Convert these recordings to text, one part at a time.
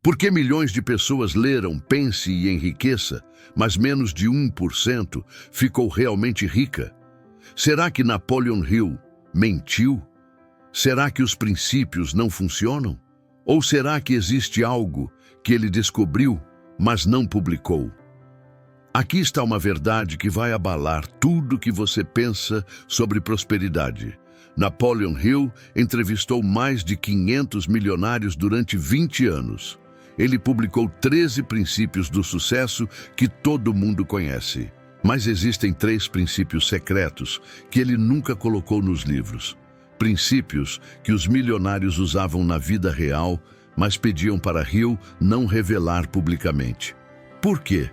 Por que milhões de pessoas leram Pense e Enriqueça, mas menos de 1% ficou realmente rica? Será que Napoleon Hill mentiu? Será que os princípios não funcionam? Ou será que existe algo que ele descobriu, mas não publicou? Aqui está uma verdade que vai abalar tudo que você pensa sobre prosperidade. Napoleon Hill entrevistou mais de 500 milionários durante 20 anos. Ele publicou 13 princípios do sucesso que todo mundo conhece. Mas existem 3 princípios secretos que ele nunca colocou nos livros. Princípios que os milionários usavam na vida real, mas pediam para Hill não revelar publicamente. Por quê?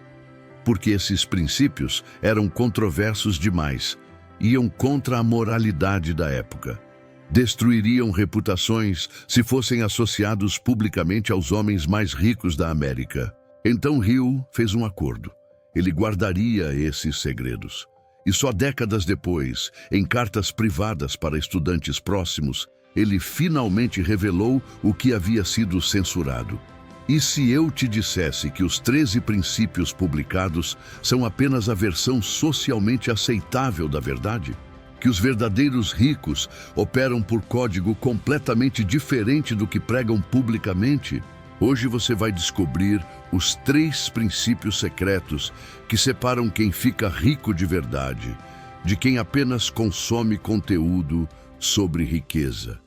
Porque esses princípios eram controversos demais, iam contra a moralidade da época. Destruiriam reputações se fossem associados publicamente aos homens mais ricos da América. Então Hill fez um acordo. Ele guardaria esses segredos. E só décadas depois, em cartas privadas para estudantes próximos, ele finalmente revelou o que havia sido censurado. E se eu te dissesse que os 13 princípios publicados são apenas a versão socialmente aceitável da verdade? Que os verdadeiros ricos operam por código completamente diferente do que pregam publicamente? Hoje você vai descobrir os 3 princípios secretos que separam quem fica rico de verdade de quem apenas consome conteúdo sobre riqueza.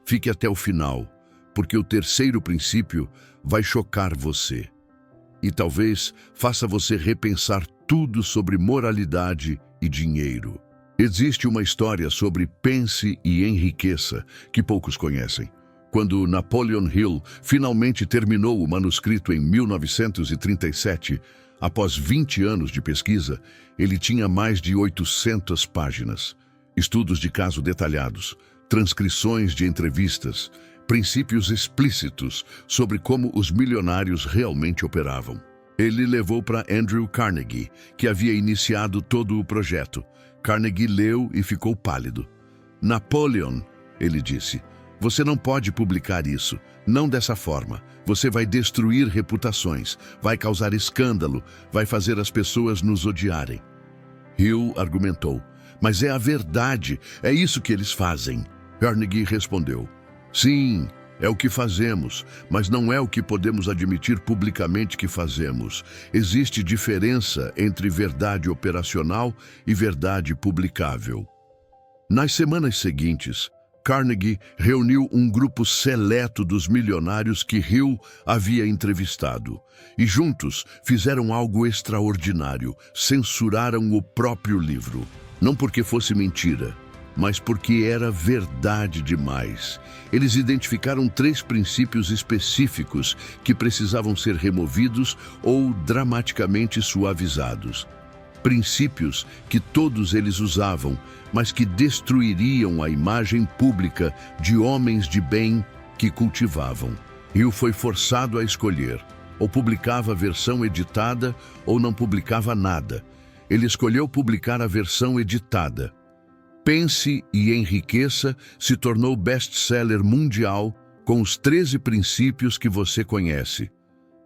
Fique até o final, porque o 3º princípio vai chocar você e talvez faça você repensar tudo sobre moralidade e dinheiro. Existe uma história sobre Pense e Enriqueça que poucos conhecem. Quando Napoleon Hill finalmente terminou o manuscrito em 1937, após 20 anos de pesquisa, ele tinha mais de 800 páginas. Estudos de caso detalhados, transcrições de entrevistas, princípios explícitos sobre como os milionários realmente operavam. Ele levou para Andrew Carnegie, que havia iniciado todo o projeto. Carnegie leu e ficou pálido. Napoleon, ele disse, você não pode publicar isso, não dessa forma. Você vai destruir reputações, vai causar escândalo, vai fazer as pessoas nos odiarem. Hill argumentou, mas é a verdade, é isso que eles fazem. Carnegie respondeu, sim, é o que fazemos, mas não é o que podemos admitir publicamente que fazemos. Existe diferença entre verdade operacional e verdade publicável. Nas semanas seguintes, Carnegie reuniu um grupo seleto dos milionários que Hill havia entrevistado. E juntos fizeram algo extraordinário, censuraram o próprio livro. Não porque fosse mentira, mas porque era verdade demais. Eles identificaram 3 princípios específicos que precisavam ser removidos ou dramaticamente suavizados. Princípios que todos eles usavam, mas que destruiriam a imagem pública de homens de bem que cultivavam. Hill foi forçado a escolher. Ou publicava a versão editada ou não publicava nada. Ele escolheu publicar a versão editada. Pense e Enriqueça se tornou best-seller mundial com os 13 princípios que você conhece.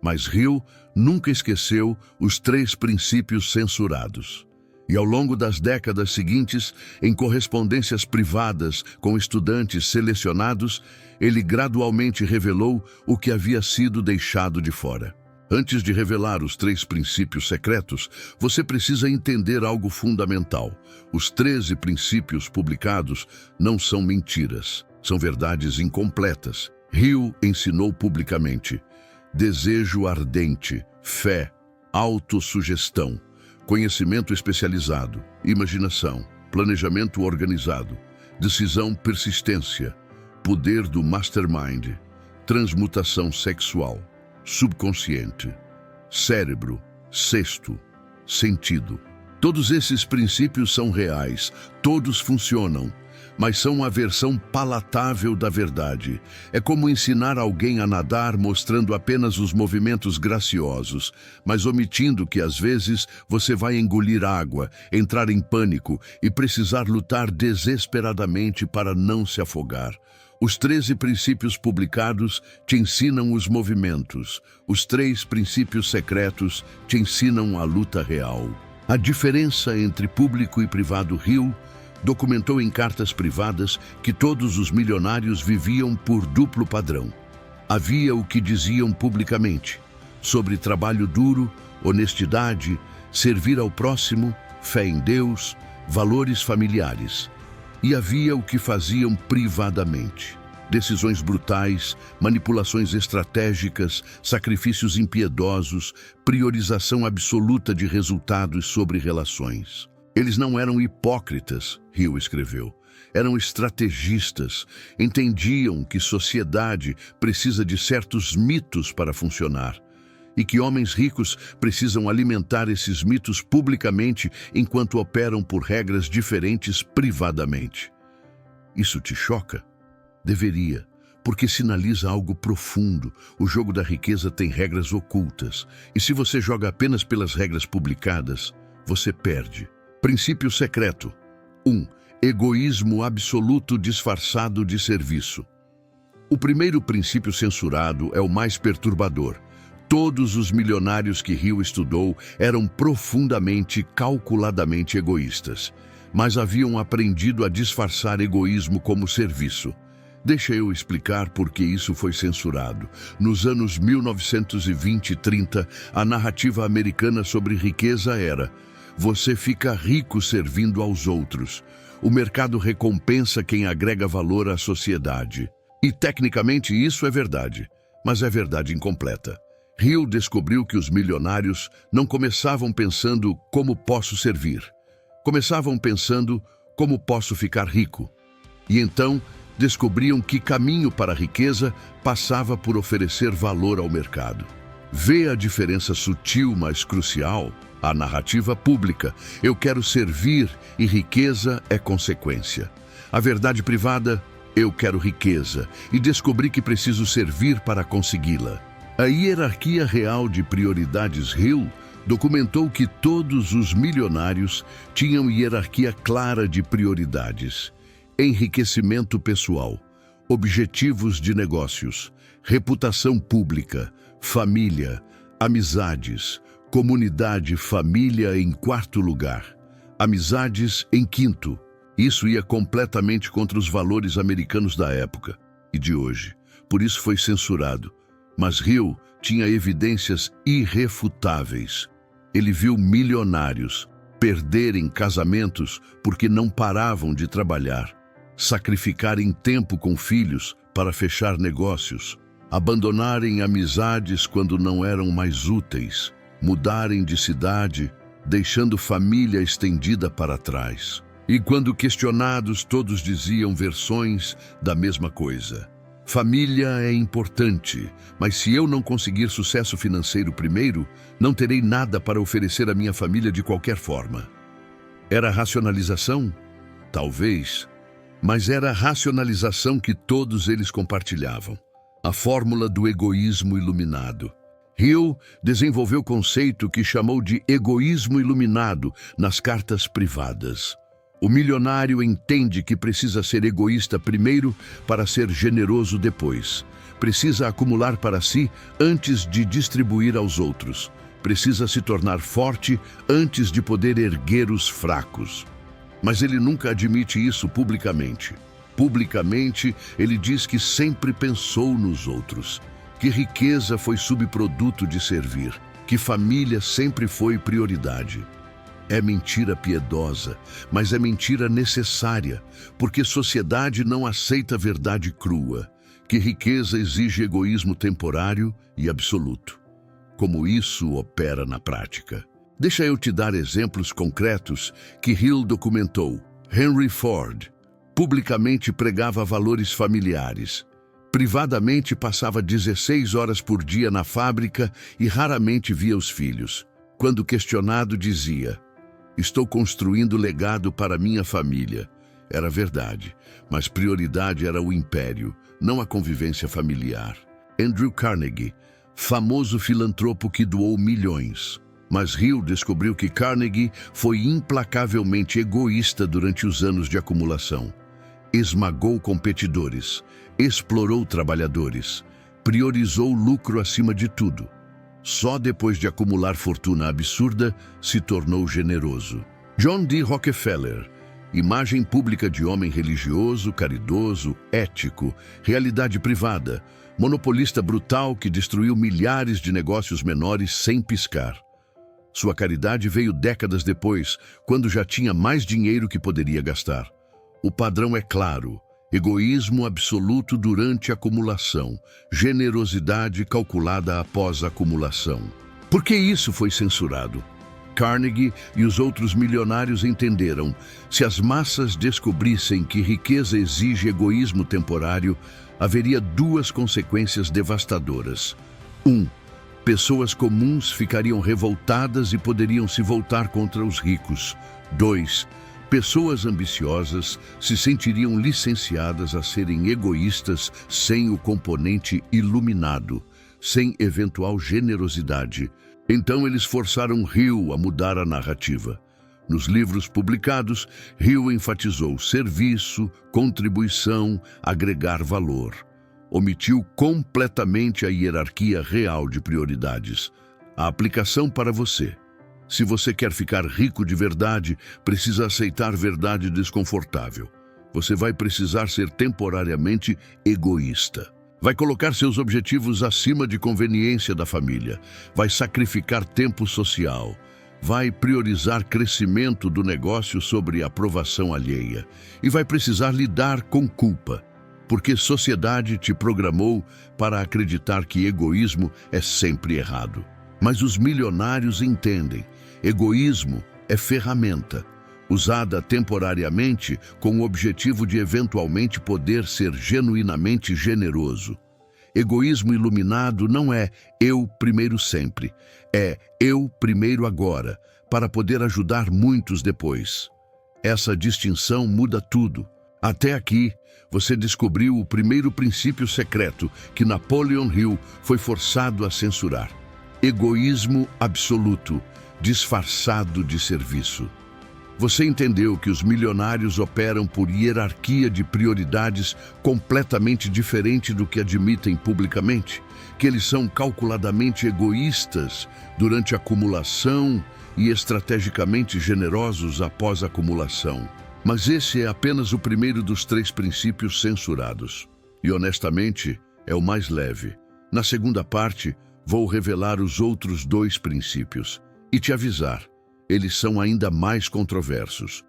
Mas Hill nunca esqueceu os 3 princípios censurados. E ao longo das décadas seguintes, em correspondências privadas com estudantes selecionados, ele gradualmente revelou o que havia sido deixado de fora. Antes de revelar os 3 princípios secretos, você precisa entender algo fundamental. Os 13 princípios publicados não são mentiras, são verdades incompletas. Hill ensinou publicamente: desejo ardente, fé, autossugestão, conhecimento especializado, imaginação, planejamento organizado, decisão persistência, poder do mastermind, transmutação sexual, subconsciente, cérebro, sexto, sentido. Todos esses princípios são reais, todos funcionam, mas são a versão palatável da verdade. É como ensinar alguém a nadar mostrando apenas os movimentos graciosos, mas omitindo que às vezes você vai engolir água, entrar em pânico e precisar lutar desesperadamente para não se afogar. Os 13 princípios publicados te ensinam os movimentos. Os 3 princípios secretos te ensinam a luta real. A diferença entre público e privado. Hill documentou em cartas privadas que todos os milionários viviam por duplo padrão. Havia o que diziam publicamente, sobre trabalho duro, honestidade, servir ao próximo, fé em Deus, valores familiares. E havia o que faziam privadamente. Decisões brutais, manipulações estratégicas, sacrifícios impiedosos, priorização absoluta de resultados sobre relações. Eles não eram hipócritas, Hill escreveu. Eram estrategistas, entendiam que sociedade precisa de certos mitos para funcionar e que homens ricos precisam alimentar esses mitos publicamente enquanto operam por regras diferentes privadamente. Isso te choca? Deveria, porque sinaliza algo profundo. O jogo da riqueza tem regras ocultas, e se você joga apenas pelas regras publicadas, você perde. Princípio secreto. 1. Egoísmo absoluto disfarçado de serviço. O primeiro princípio censurado é o mais perturbador. Todos os milionários que Hill estudou eram profundamente, calculadamente egoístas, mas haviam aprendido a disfarçar egoísmo como serviço. Deixa eu explicar por que isso foi censurado. Nos anos 1920 e 30, a narrativa americana sobre riqueza era: você fica rico servindo aos outros. O mercado recompensa quem agrega valor à sociedade. E tecnicamente isso é verdade, mas é verdade incompleta. Hill descobriu que os milionários não começavam pensando como posso servir. Começavam pensando como posso ficar rico. E então descobriam que caminho para a riqueza passava por oferecer valor ao mercado. Vê a diferença sutil, mas crucial? A narrativa pública, eu quero servir e riqueza é consequência. A verdade privada, eu quero riqueza e descobri que preciso servir para consegui-la. A hierarquia real de prioridades. Hill documentou que todos os milionários tinham hierarquia clara de prioridades: enriquecimento pessoal, objetivos de negócios, reputação pública, família, amizades, comunidade, família em quarto lugar, amizades em quinto. Isso ia completamente contra os valores americanos da época e de hoje. Por isso foi censurado. Mas Hill tinha evidências irrefutáveis. Ele viu milionários perderem casamentos porque não paravam de trabalhar, sacrificarem tempo com filhos para fechar negócios, abandonarem amizades quando não eram mais úteis, mudarem de cidade, deixando família estendida para trás. E quando questionados, todos diziam versões da mesma coisa. Família é importante, mas se eu não conseguir sucesso financeiro primeiro, não terei nada para oferecer à minha família de qualquer forma. Era racionalização? Talvez, mas era a racionalização que todos eles compartilhavam. A fórmula do egoísmo iluminado. Hill desenvolveu o conceito que chamou de egoísmo iluminado nas cartas privadas. O milionário entende que precisa ser egoísta primeiro para ser generoso depois. Precisa acumular para si antes de distribuir aos outros. Precisa se tornar forte antes de poder erguer os fracos. Mas ele nunca admite isso publicamente. Publicamente, ele diz que sempre pensou nos outros, que riqueza foi subproduto de servir, que família sempre foi prioridade. É mentira piedosa, mas é mentira necessária, porque sociedade não aceita verdade crua, que riqueza exige egoísmo temporário e absoluto. Como isso opera na prática? Deixa eu te dar exemplos concretos que Hill documentou. Henry Ford publicamente pregava valores familiares. Privadamente passava 16 horas por dia na fábrica e raramente via os filhos. Quando questionado, dizia: estou construindo legado para minha família. Era verdade, mas prioridade era o império, não a convivência familiar. Andrew Carnegie, famoso filantropo que doou milhões. Mas Hill descobriu que Carnegie foi implacavelmente egoísta durante os anos de acumulação. esmagou competidores, explorou trabalhadores, priorizou lucro acima de tudo. Só depois de acumular fortuna absurda, se tornou generoso. John D. Rockefeller, imagem pública de homem religioso, caridoso, ético, realidade privada, monopolista brutal que destruiu milhares de negócios menores sem piscar. Sua caridade veio décadas depois, quando já tinha mais dinheiro que poderia gastar. O padrão é claro: egoísmo absoluto durante a acumulação, generosidade calculada após a acumulação. Por que isso foi censurado? Carnegie e os outros milionários entenderam: se as massas descobrissem que riqueza exige egoísmo temporário, haveria duas consequências devastadoras. 1. Pessoas comuns ficariam revoltadas e poderiam se voltar contra os ricos. 2. Pessoas ambiciosas se sentiriam licenciadas a serem egoístas sem o componente iluminado, sem eventual generosidade. Então eles forçaram Hill a mudar a narrativa. Nos livros publicados, Hill enfatizou serviço, contribuição, agregar valor. Omitiu completamente a hierarquia real de prioridades. A aplicação para você: se você quer ficar rico de verdade, precisa aceitar verdade desconfortável. Você vai precisar ser temporariamente egoísta. Vai colocar seus objetivos acima de conveniência da família. Vai sacrificar tempo social. Vai priorizar crescimento do negócio sobre aprovação alheia. E vai precisar lidar com culpa, porque sociedade te programou para acreditar que egoísmo é sempre errado. Mas os milionários entendem: egoísmo é ferramenta, usada temporariamente com o objetivo de eventualmente poder ser genuinamente generoso. Egoísmo iluminado não é eu primeiro sempre, é eu primeiro agora, para poder ajudar muitos depois. Essa distinção muda tudo. Até aqui, você descobriu o primeiro princípio secreto que Napoleon Hill foi forçado a censurar: egoísmo absoluto, disfarçado de serviço. Você entendeu que os milionários operam por hierarquia de prioridades completamente diferente do que admitem publicamente? Que eles são calculadamente egoístas durante a acumulação e estrategicamente generosos após a acumulação. Mas esse é apenas o primeiro dos 3 princípios censurados. E honestamente, é o mais leve. Na segunda parte, vou revelar os outros 2 princípios e te avisar: eles são ainda mais controversos.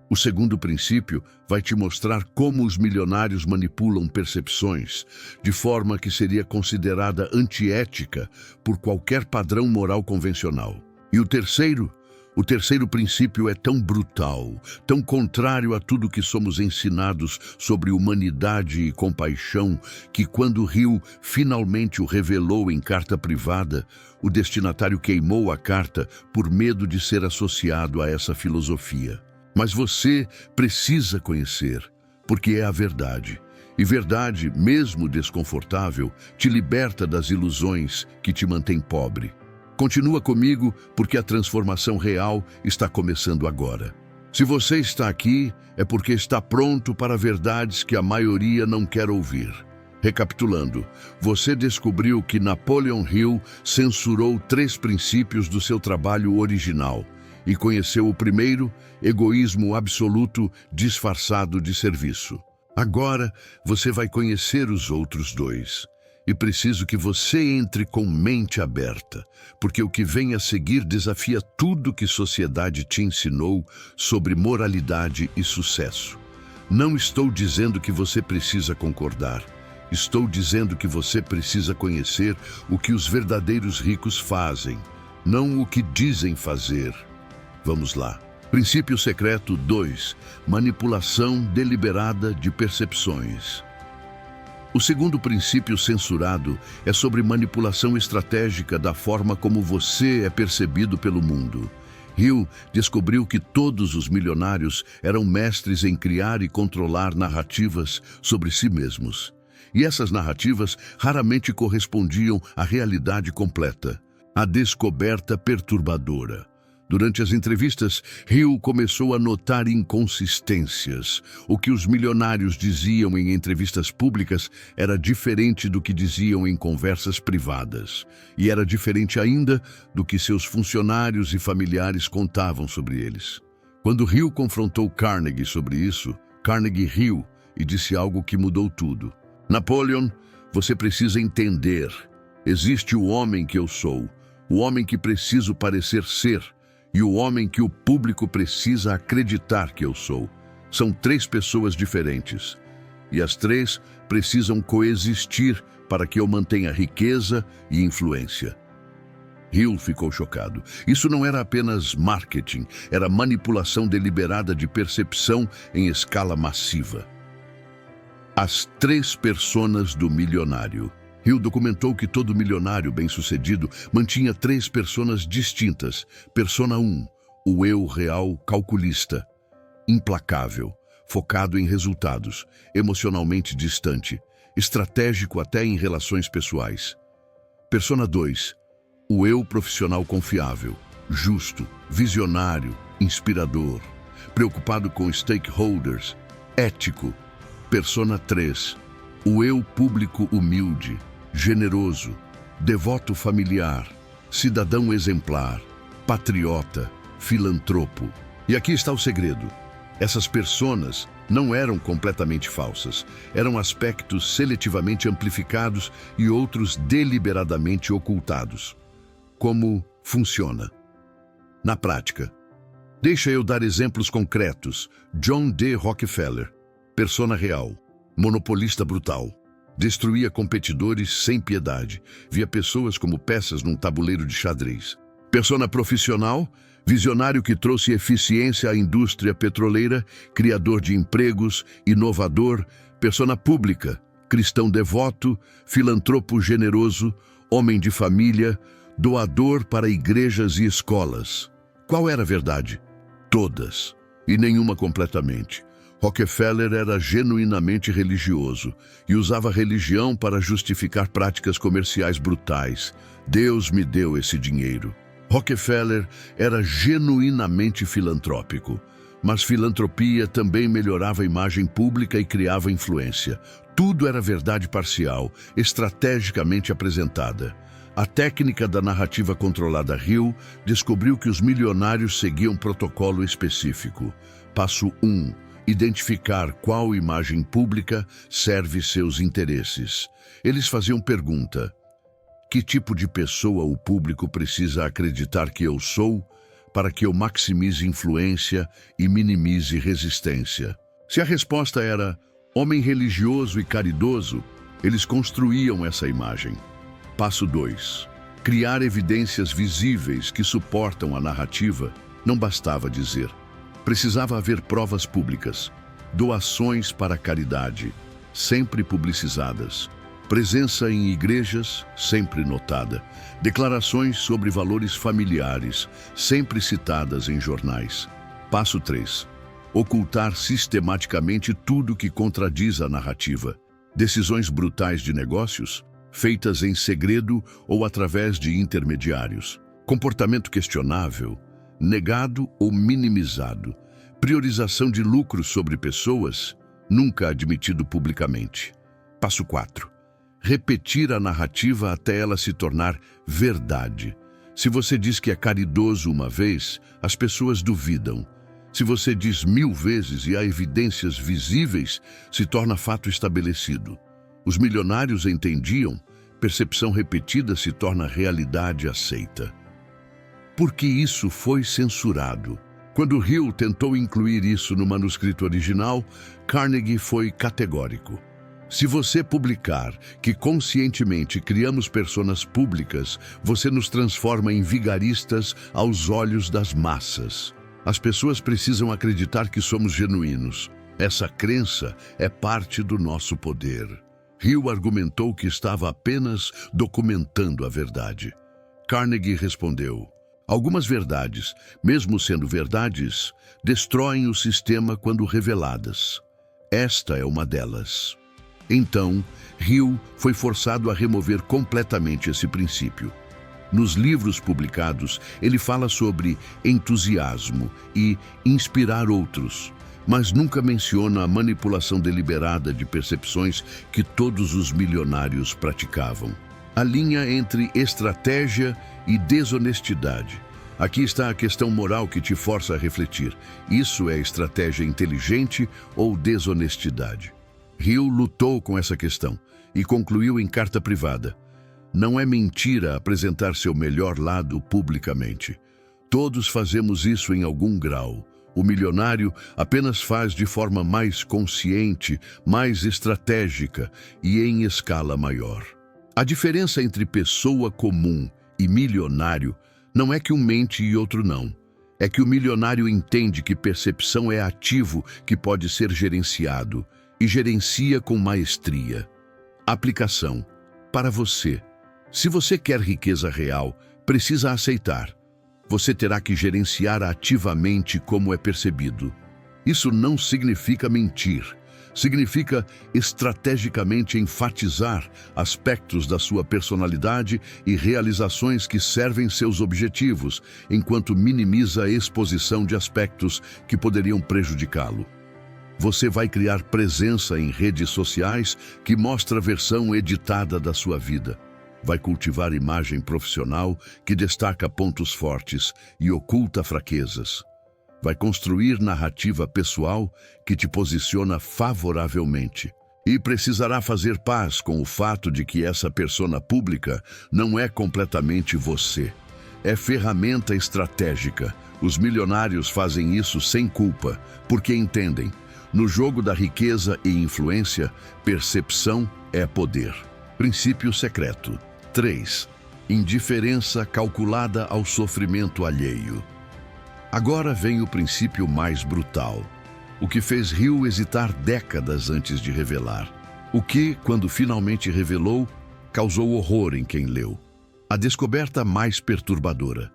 O segundo princípio vai te mostrar como os milionários manipulam percepções, de forma que seria considerada antiética por qualquer padrão moral convencional. E o terceiro princípio é tão brutal, tão contrário a tudo que somos ensinados sobre humanidade e compaixão, que quando Hill finalmente o revelou em carta privada, o destinatário queimou a carta por medo de ser associado a essa filosofia. Mas você precisa conhecer, porque é a verdade. E verdade, mesmo desconfortável, te liberta das ilusões que te mantêm pobre. Continua comigo, porque a transformação real está começando agora. Se você está aqui, é porque está pronto para verdades que a maioria não quer ouvir. Recapitulando, você descobriu que Napoleon Hill censurou 3 princípios do seu trabalho original e conheceu o primeiro: egoísmo absoluto disfarçado de serviço. Agora, você vai conhecer os outros 2. E preciso que você entre com mente aberta, porque o que vem a seguir desafia tudo que sociedade te ensinou sobre moralidade e sucesso. Não estou dizendo que você precisa concordar. Estou dizendo que você precisa conhecer o que os verdadeiros ricos fazem, não o que dizem fazer. Vamos lá. Princípio secreto 2. Manipulação deliberada de percepções. O segundo princípio censurado é sobre manipulação estratégica da forma como você é percebido pelo mundo. Hill descobriu que todos os milionários eram mestres em criar e controlar narrativas sobre si mesmos. E essas narrativas raramente correspondiam à realidade completa. A descoberta perturbadora. Durante as entrevistas, Hill começou a notar inconsistências. O que os milionários diziam em entrevistas públicas era diferente do que diziam em conversas privadas. E era diferente ainda do que seus funcionários e familiares contavam sobre eles. Quando Hill confrontou Carnegie sobre isso, Carnegie riu e disse algo que mudou tudo. Napoleon, você precisa entender. Existe o homem que eu sou, o homem que preciso parecer ser, e o homem que o público precisa acreditar que eu sou. São três pessoas diferentes. E as três precisam coexistir para que eu mantenha riqueza e influência. Hill ficou chocado. Isso não era apenas marketing, era manipulação deliberada de percepção em escala massiva. As três personas do milionário. Hill documentou que todo milionário bem-sucedido mantinha três personas distintas. Persona 1, o eu real calculista, implacável, focado em resultados, emocionalmente distante, estratégico até em relações pessoais. Persona 2, o eu profissional confiável, justo, visionário, inspirador, preocupado com stakeholders, ético. Persona 3, o eu público humilde, generoso, devoto familiar, cidadão exemplar, patriota, filantropo. E aqui está o segredo. Essas personas não eram completamente falsas. Eram aspectos seletivamente amplificados e outros deliberadamente ocultados. Como funciona? Na prática. Deixa eu dar exemplos concretos. John D. Rockefeller, persona real, monopolista brutal. Destruía competidores sem piedade. Via pessoas como peças num tabuleiro de xadrez. Persona profissional, visionário que trouxe eficiência à indústria petroleira, criador de empregos, inovador. Persona pública, cristão devoto, filantropo generoso, homem de família, doador para igrejas e escolas. Qual era a verdade? Todas, e nenhuma completamente. Rockefeller era genuinamente religioso e usava a religião para justificar práticas comerciais brutais. Deus me deu esse dinheiro. Rockefeller era genuinamente filantrópico, mas filantropia também melhorava a imagem pública e criava influência. Tudo era verdade parcial, estrategicamente apresentada. A técnica da narrativa controlada Hill descobriu que os milionários seguiam protocolo específico. Passo 1. Identificar qual imagem pública serve seus interesses. Eles faziam pergunta: que tipo de pessoa o público precisa acreditar que eu sou para que eu maximize influência e minimize resistência? Se a resposta era homem religioso e caridoso, eles construíam essa imagem. Passo 2. Criar evidências visíveis que suportam a narrativa. Não bastava dizer. Precisava haver provas públicas, doações para a caridade, sempre publicizadas, presença em igrejas, sempre notada, declarações sobre valores familiares, sempre citadas em jornais. Passo 3. Ocultar sistematicamente tudo que contradiz a narrativa. Decisões brutais de negócios, feitas em segredo ou através de intermediários. Comportamento questionável, negado ou minimizado. Priorização de lucros sobre pessoas, nunca admitido publicamente. Passo 4. Repetir a narrativa até ela se tornar verdade. Se você diz que é caridoso uma vez, as pessoas duvidam. Se você diz 1000 vezes e há evidências visíveis, se torna fato estabelecido. Os milionários entendiam, percepção repetida se torna realidade aceita. Por que isso foi censurado? Quando Hill tentou incluir isso no manuscrito original, Carnegie foi categórico. Se você publicar que conscientemente criamos personas públicas, você nos transforma em vigaristas aos olhos das massas. As pessoas precisam acreditar que somos genuínos. Essa crença é parte do nosso poder. Hill argumentou que estava apenas documentando a verdade. Carnegie respondeu: algumas verdades, mesmo sendo verdades, destroem o sistema quando reveladas. Esta é uma delas. Então, Hill foi forçado a remover completamente esse princípio. Nos livros publicados, ele fala sobre entusiasmo e inspirar outros, mas nunca menciona a manipulação deliberada de percepções que todos os milionários praticavam. A linha entre estratégia e desonestidade. Aqui está a questão moral que te força a refletir. Isso é estratégia inteligente ou desonestidade? Hill lutou com essa questão e concluiu em carta privada: não é mentira apresentar seu melhor lado publicamente. Todos fazemos isso em algum grau. O milionário apenas faz de forma mais consciente, mais estratégica e em escala maior. A diferença entre pessoa comum e milionário não é que um mente e outro não. É que o milionário entende que percepção é ativo que pode ser gerenciado e gerencia com maestria. Aplicação. Para você. Se você quer riqueza real, precisa aceitar. Você terá que gerenciar ativamente como é percebido. Isso não significa mentir. Significa estrategicamente enfatizar aspectos da sua personalidade e realizações que servem seus objetivos, enquanto minimiza a exposição de aspectos que poderiam prejudicá-lo. Você vai criar presença em redes sociais que mostra a versão editada da sua vida. Vai cultivar imagem profissional que destaca pontos fortes e oculta fraquezas. Vai construir narrativa pessoal que te posiciona favoravelmente. E precisará fazer paz com o fato de que essa persona pública não é completamente você. É ferramenta estratégica. Os milionários fazem isso sem culpa, porque entendem. No jogo da riqueza e influência, percepção é poder. Princípio secreto. 3. Indiferença calculada ao sofrimento alheio. Agora vem o princípio mais brutal, o que fez Hill hesitar décadas antes de revelar. O que, quando finalmente revelou, causou horror em quem leu. A descoberta mais perturbadora.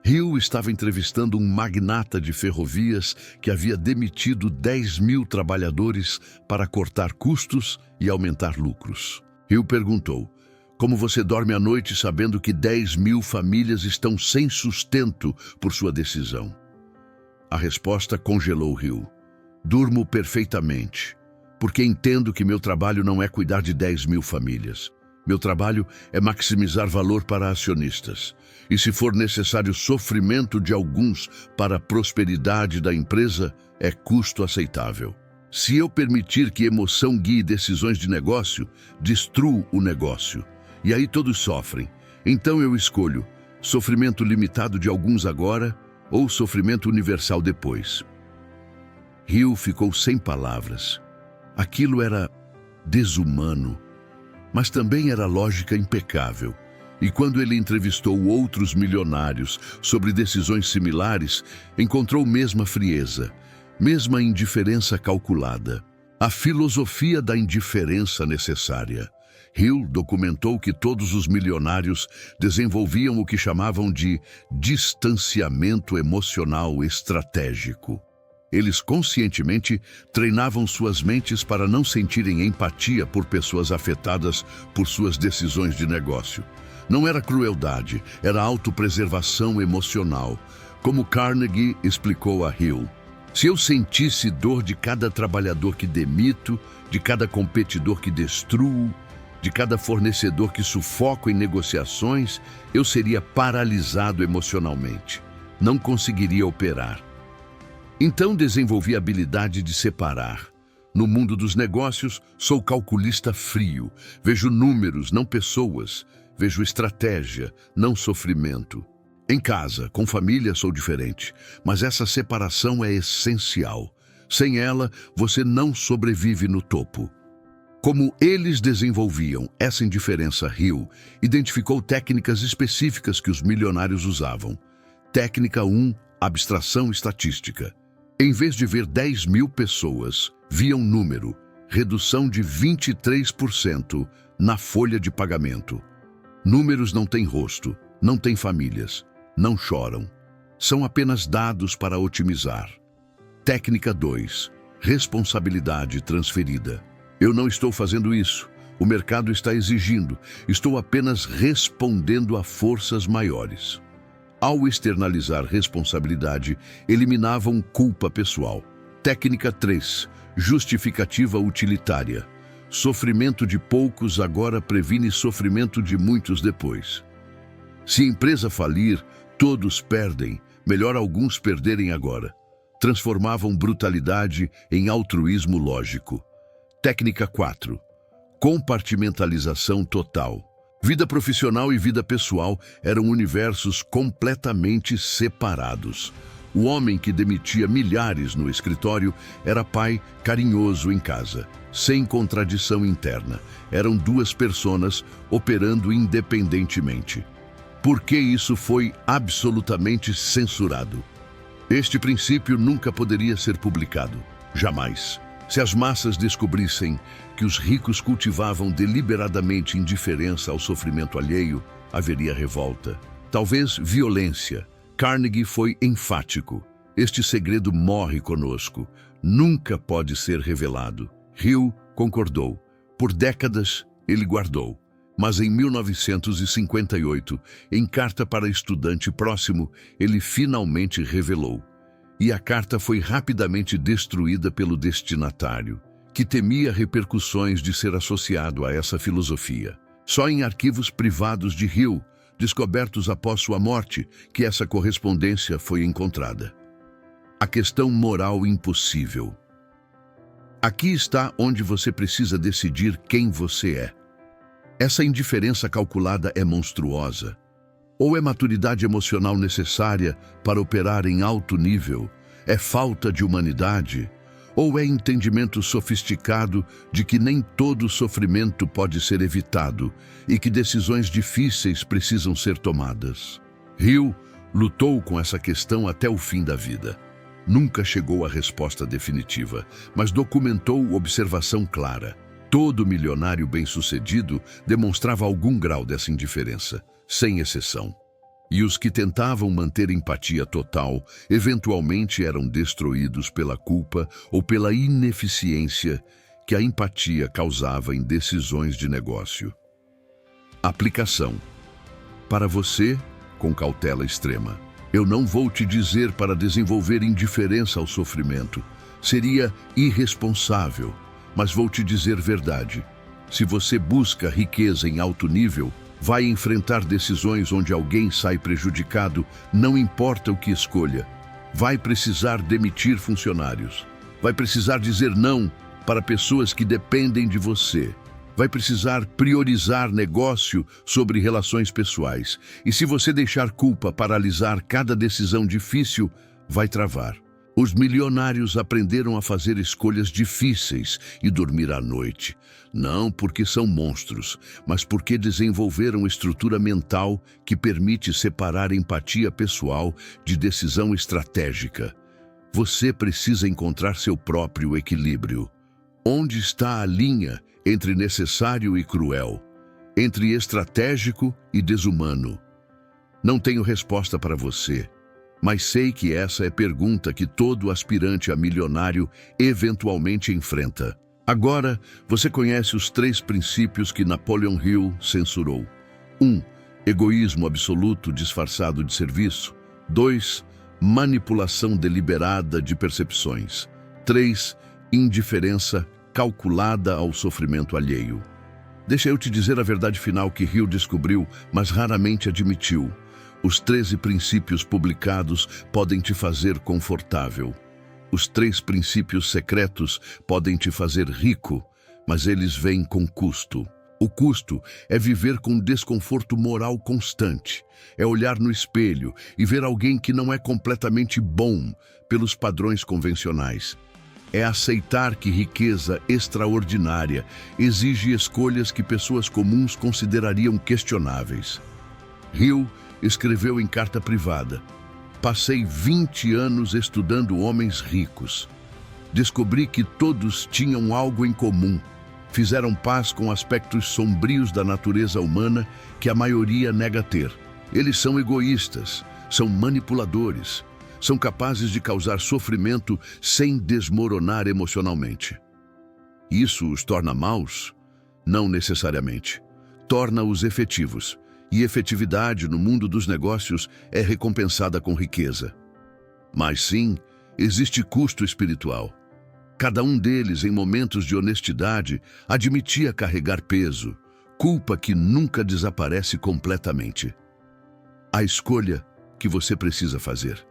Hill estava entrevistando um magnata de ferrovias que havia demitido 10.000 trabalhadores para cortar custos e aumentar lucros. Hill perguntou: como você dorme à noite sabendo que 10.000 famílias estão sem sustento por sua decisão? A resposta congelou Hill. Durmo perfeitamente, porque entendo que meu trabalho não é cuidar de 10.000 famílias. Meu trabalho é maximizar valor para acionistas. E se for necessário sofrimento de alguns para a prosperidade da empresa, é custo aceitável. Se eu permitir que emoção guie decisões de negócio, destruo o negócio. E aí todos sofrem. Então eu escolho sofrimento limitado de alguns agora ou sofrimento universal depois. Hill ficou sem palavras. Aquilo era desumano, mas também era lógica impecável. E quando ele entrevistou outros milionários sobre decisões similares, encontrou mesma frieza, mesma indiferença calculada. A filosofia da indiferença necessária. Hill documentou que todos os milionários desenvolviam o que chamavam de distanciamento emocional estratégico. Eles conscientemente treinavam suas mentes para não sentirem empatia por pessoas afetadas por suas decisões de negócio. Não era crueldade, era autopreservação emocional. Como Carnegie explicou a Hill: se eu sentisse dor de cada trabalhador que demito, de cada competidor que destruo, de cada fornecedor que sufoco em negociações, eu seria paralisado emocionalmente. Não conseguiria operar. Então desenvolvi a habilidade de separar. No mundo dos negócios, sou calculista frio. Vejo números, não pessoas. Vejo estratégia, não sofrimento. Em casa, com família, sou diferente. Mas essa separação é essencial. Sem ela, você não sobrevive no topo. Como eles desenvolviam essa indiferença, Hill identificou técnicas específicas que os milionários usavam. Técnica 1, abstração estatística. Em vez de ver 10.000 pessoas, viam número, redução de 23% na folha de pagamento. Números não têm rosto, não têm famílias, não choram. São apenas dados para otimizar. Técnica 2, responsabilidade transferida. Eu não estou fazendo isso. O mercado está exigindo. Estou apenas respondendo a forças maiores. Ao externalizar responsabilidade, eliminavam culpa pessoal. Técnica 3. Justificativa utilitária. Sofrimento de poucos agora previne sofrimento de muitos depois. Se a empresa falir, todos perdem. Melhor alguns perderem agora. Transformavam brutalidade em altruísmo lógico. Técnica 4. Compartimentalização total. Vida profissional e vida pessoal eram universos completamente separados. O homem que demitia milhares no escritório era pai carinhoso em casa, sem contradição interna. Eram duas personas operando independentemente. Por que isso foi absolutamente censurado? Este princípio nunca poderia ser publicado. Jamais. Se as massas descobrissem que os ricos cultivavam deliberadamente indiferença ao sofrimento alheio, haveria revolta. Talvez violência. Carnegie foi enfático. Este segredo morre conosco. Nunca pode ser revelado. Hill concordou. Por décadas, ele guardou. Mas em 1958, em carta para estudante próximo, ele finalmente revelou. E a carta foi rapidamente destruída pelo destinatário, que temia repercussões de ser associado a essa filosofia. Só em arquivos privados de Hill, descobertos após sua morte, que essa correspondência foi encontrada. A questão moral impossível. Aqui está onde você precisa decidir quem você é. Essa indiferença calculada é monstruosa. Ou é maturidade emocional necessária para operar em alto nível? É falta de humanidade? Ou é entendimento sofisticado de que nem todo sofrimento pode ser evitado e que decisões difíceis precisam ser tomadas? Hill lutou com essa questão até o fim da vida. Nunca chegou à resposta definitiva, mas documentou observação clara. Todo milionário bem-sucedido demonstrava algum grau dessa indiferença, sem exceção. E os que tentavam manter empatia total, eventualmente eram destruídos pela culpa ou pela ineficiência que a empatia causava em decisões de negócio. Aplicação. Para você, com cautela extrema. Eu não vou te dizer para desenvolver indiferença ao sofrimento. Seria irresponsável. Mas vou te dizer verdade. Se você busca riqueza em alto nível, vai enfrentar decisões onde alguém sai prejudicado, não importa o que escolha. Vai precisar demitir funcionários. Vai precisar dizer não para pessoas que dependem de você. Vai precisar priorizar negócio sobre relações pessoais. E se você deixar culpa paralisar cada decisão difícil, vai travar. Os milionários aprenderam a fazer escolhas difíceis e dormir à noite. Não porque são monstros, mas porque desenvolveram estrutura mental que permite separar empatia pessoal de decisão estratégica. Você precisa encontrar seu próprio equilíbrio. Onde está a linha entre necessário e cruel? Entre estratégico e desumano? Não tenho resposta para você. Mas sei que essa é a pergunta que todo aspirante a milionário eventualmente enfrenta. Agora, você conhece os 3 princípios que Napoleon Hill censurou. 1. Egoísmo absoluto disfarçado de serviço. 2. Manipulação deliberada de percepções. 3. Indiferença calculada ao sofrimento alheio. Deixa eu te dizer a verdade final que Hill descobriu, mas raramente admitiu. Os 13 princípios publicados podem te fazer confortável. Os 3 princípios secretos podem te fazer rico, mas eles vêm com custo. O custo é viver com desconforto moral constante. É olhar no espelho e ver alguém que não é completamente bom pelos padrões convencionais. É aceitar que riqueza extraordinária exige escolhas que pessoas comuns considerariam questionáveis. Hill escreveu em carta privada: passei 20 anos estudando homens ricos. Descobri que todos tinham algo em comum. Fizeram paz com aspectos sombrios da natureza humana que a maioria nega ter. Eles são egoístas, são manipuladores, são capazes de causar sofrimento sem desmoronar emocionalmente. Isso os torna maus? Não necessariamente. Torna-os efetivos. E efetividade no mundo dos negócios é recompensada com riqueza. Mas sim, existe custo espiritual. Cada um deles, em momentos de honestidade, admitia carregar peso, culpa que nunca desaparece completamente. A escolha que você precisa fazer.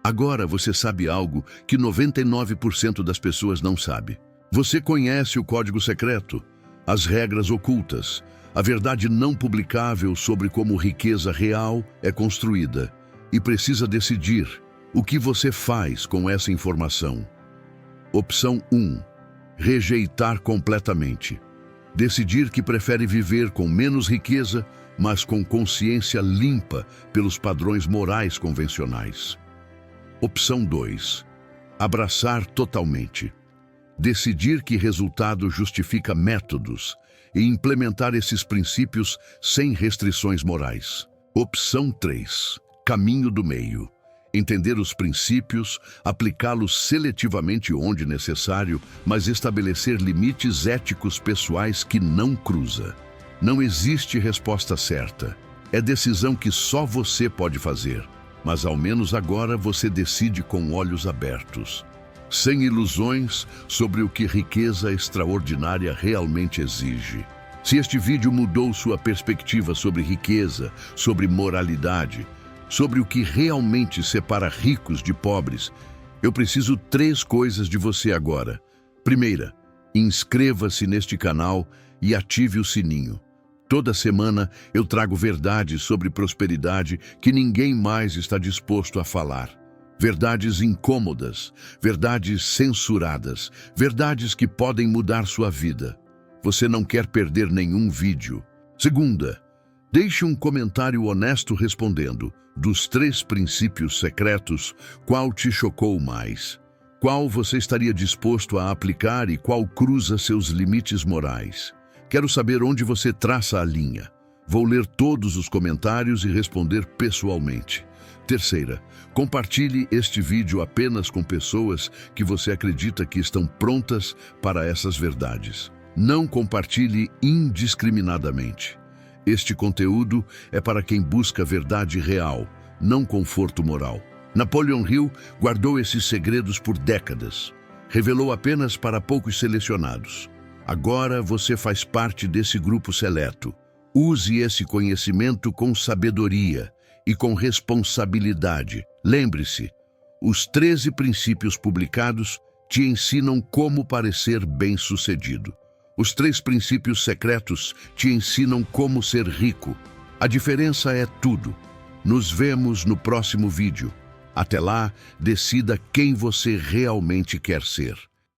Agora você sabe algo que 99% das pessoas não sabe. Você conhece o código secreto, as regras ocultas, a verdade não publicável sobre como riqueza real é construída e precisa decidir o que você faz com essa informação. Opção 1. Rejeitar completamente. Decidir que prefere viver com menos riqueza, mas com consciência limpa pelos padrões morais convencionais. Opção 2. Abraçar totalmente. Decidir que resultado justifica métodos e implementar esses princípios sem restrições morais. Opção 3. Caminho do meio. Entender os princípios, aplicá-los seletivamente onde necessário, mas estabelecer limites éticos pessoais que não cruza. Não existe resposta certa. É decisão que só você pode fazer. Mas ao menos agora você decide com olhos abertos, sem ilusões sobre o que riqueza extraordinária realmente exige. Se este vídeo mudou sua perspectiva sobre riqueza, sobre moralidade, sobre o que realmente separa ricos de pobres, eu preciso 3 coisas de você agora. Primeira, inscreva-se neste canal e ative o sininho. Toda semana eu trago verdades sobre prosperidade que ninguém mais está disposto a falar. Verdades incômodas, verdades censuradas, verdades que podem mudar sua vida. Você não quer perder nenhum vídeo. Segunda, deixe um comentário honesto respondendo: dos 3 princípios secretos, qual te chocou mais? Qual você estaria disposto a aplicar e qual cruza seus limites morais? Quero saber onde você traça a linha. Vou ler todos os comentários e responder pessoalmente. Terceira, compartilhe este vídeo apenas com pessoas que você acredita que estão prontas para essas verdades. Não compartilhe indiscriminadamente. Este conteúdo é para quem busca verdade real, não conforto moral. Napoleon Hill guardou esses segredos por décadas. Revelou apenas para poucos selecionados. Agora você faz parte desse grupo seleto. Use esse conhecimento com sabedoria e com responsabilidade. Lembre-se, os 13 princípios publicados te ensinam como parecer bem-sucedido. Os 3 princípios secretos te ensinam como ser rico. A diferença é tudo. Nos vemos no próximo vídeo. Até lá, decida quem você realmente quer ser.